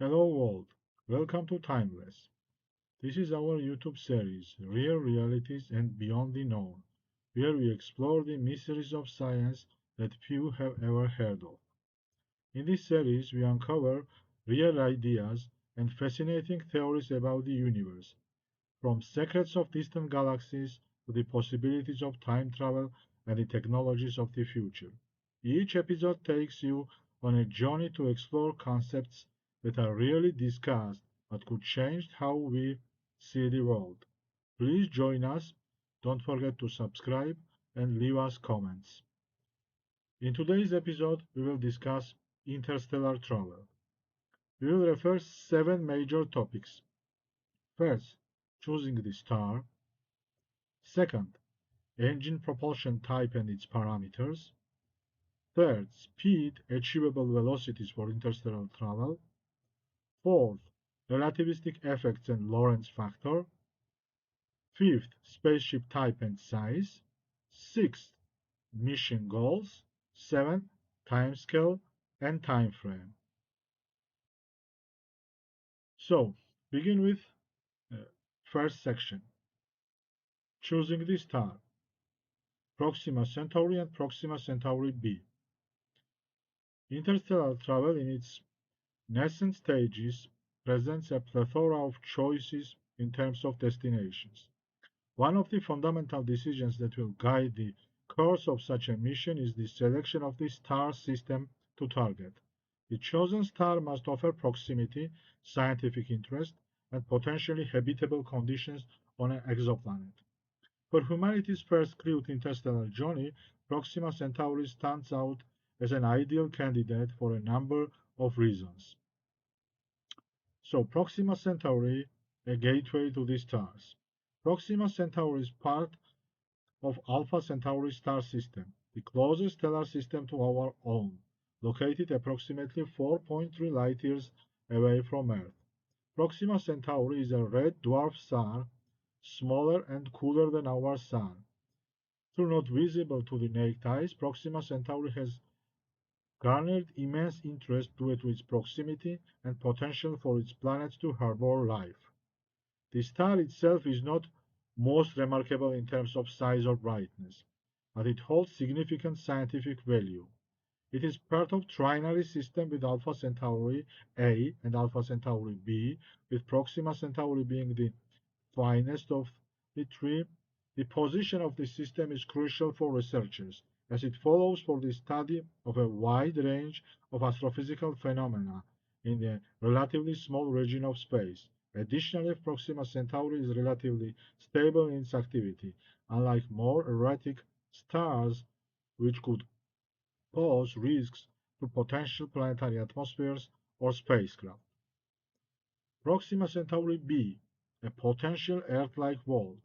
Hello world, welcome to Timeless. This is our YouTube series, Real Realities and Beyond the Known, where we explore the mysteries of science that few have ever heard of. In this series, we uncover real ideas and fascinating theories about the universe, from secrets of distant galaxies to the possibilities of time travel and the technologies of the future. Each episode takes you on a journey to explore concepts that are rarely discussed but could change how we see the world. Please join us. Don't forget to subscribe and leave us comments. In today's episode, we will discuss interstellar travel. We will refer seven major topics. First, choosing the star. Second, engine propulsion type and its parameters. Third, speed, achievable velocities for interstellar travel. Fourth, relativistic effects and Lorentz factor. Fifth, spaceship type and size. Sixth, mission goals. Seventh, timescale and time frame. So, begin with uh, first section, choosing the star, Proxima Centauri and Proxima Centauri b. Interstellar travel in its nascent stages presents a plethora of choices in terms of destinations. One of the fundamental decisions that will guide the course of such a mission is the selection of the star system to target. The chosen star must offer proximity, scientific interest, and potentially habitable conditions on an exoplanet. For humanity's first crewed interstellar journey, Proxima Centauri stands out as an ideal candidate for a number of reasons. So, Proxima Centauri, a gateway to the stars. Proxima Centauri is part of Alpha Centauri star system, the closest stellar system to our own, located approximately 4.3 light-years away from Earth. Proxima Centauri is a red dwarf star, smaller and cooler than our Sun. Though not visible to the naked eyes, Proxima Centauri has garnered immense interest due to its proximity and potential for its planets to harbor life. The star itself is not most remarkable in terms of size or brightness, but it holds significant scientific value. It is part of trinary system with Alpha Centauri A and Alpha Centauri B, with Proxima Centauri being the finest of the three. The position of the system is crucial for researchers, as it follows for the study of a wide range of astrophysical phenomena in a relatively small region of space. Additionally, Proxima Centauri is relatively stable in its activity, unlike more erratic stars which could pose risks to potential planetary atmospheres or spacecraft. Proxima Centauri b, a potential Earth-like world.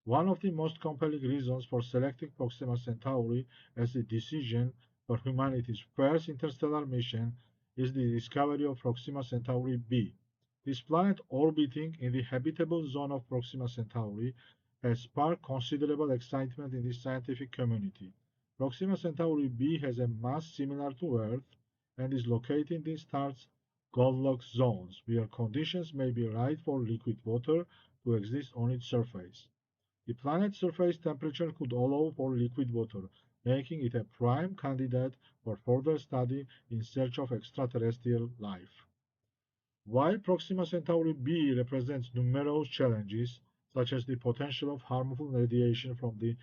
One of the most compelling reasons for selecting Proxima Centauri as the decision for humanity's first interstellar mission is the discovery of Proxima Centauri b. This planet orbiting in the habitable zone of Proxima Centauri has sparked considerable excitement in the scientific community. Proxima Centauri b has a mass similar to Earth and is located in the star's Goldilocks zones, where conditions may be right for liquid water to exist on its surface. The planet's surface temperature could allow for liquid water, making it a prime candidate for further study in search of extraterrestrial life. While Proxima Centauri b represents numerous challenges, such as the potential of harmful radiation from the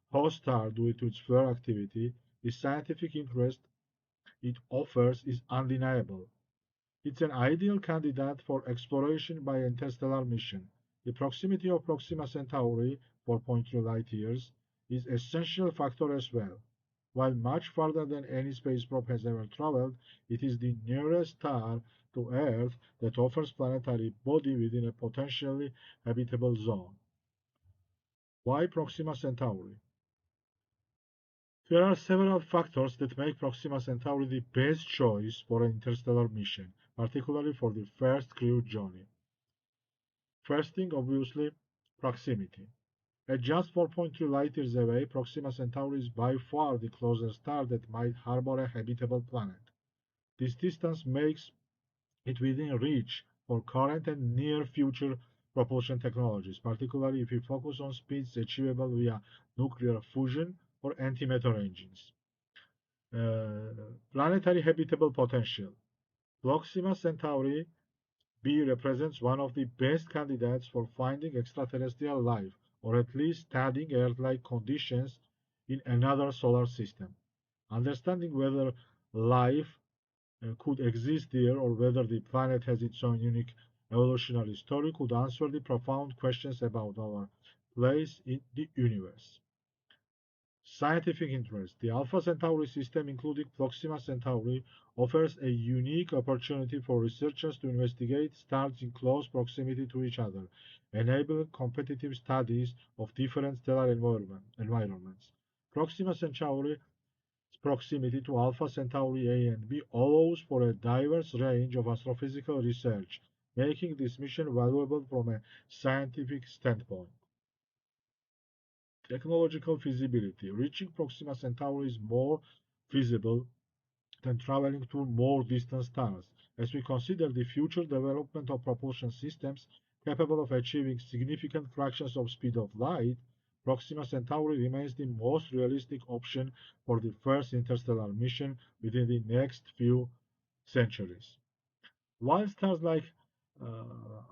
host star due to its flare activity, the scientific interest it offers is undeniable. It's an ideal candidate for exploration by interstellar mission. The proximity of Proxima Centauri, 4.3 light-years, is an essential factor as well. While much farther than any space probe has ever traveled, it is the nearest star to Earth that offers planetary body within a potentially habitable zone. Why Proxima Centauri? There are several factors that make Proxima Centauri the best choice for an interstellar mission, particularly for the first crew journey. First thing, obviously, proximity. At just 4.3 light-years away, Proxima Centauri is by far the closest star that might harbor a habitable planet. This distance makes it within reach for current and near future propulsion technologies, particularly if we focus on speeds achievable via nuclear fusion or antimatter engines. Planetary habitable potential. Proxima Centauri B represents one of the best candidates for finding extraterrestrial life, or at least studying Earth-like conditions in another solar system. Understanding whether life could exist there or whether the planet has its own unique evolutionary story could answer the profound questions about our place in the universe. Scientific interest. The Alpha Centauri system, including Proxima Centauri, offers a unique opportunity for researchers to investigate stars in close proximity to each other, enabling competitive studies of different stellar environments. Proxima Centauri's proximity to Alpha Centauri A and B allows for a diverse range of astrophysical research, making this mission valuable from a scientific standpoint. Technological feasibility. Reaching Proxima Centauri is more feasible than traveling to more distant stars. As we consider the future development of propulsion systems capable of achieving significant fractions of speed of light, Proxima Centauri remains the most realistic option for the first interstellar mission within the next few centuries. While stars like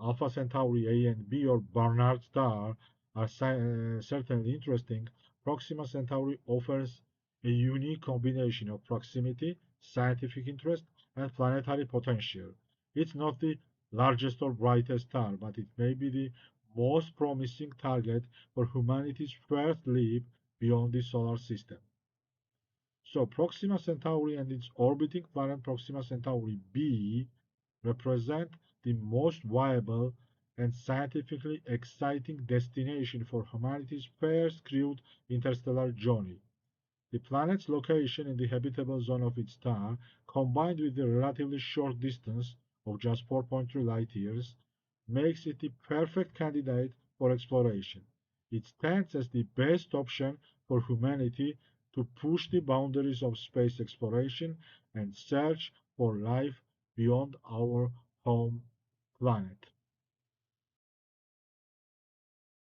Alpha Centauri A and B or Barnard star are certainly interesting, Proxima Centauri offers a unique combination of proximity, scientific interest, and planetary potential. It's not the largest or brightest star, but it may be the most promising target for humanity's first leap beyond the solar system. So Proxima Centauri and its orbiting planet Proxima Centauri b represent the most viable and scientifically exciting destination for humanity's first crewed interstellar journey. The planet's location in the habitable zone of its star, combined with the relatively short distance of just 4.3 light years, makes it the perfect candidate for exploration. It stands as the best option for humanity to push the boundaries of space exploration and search for life beyond our home planet.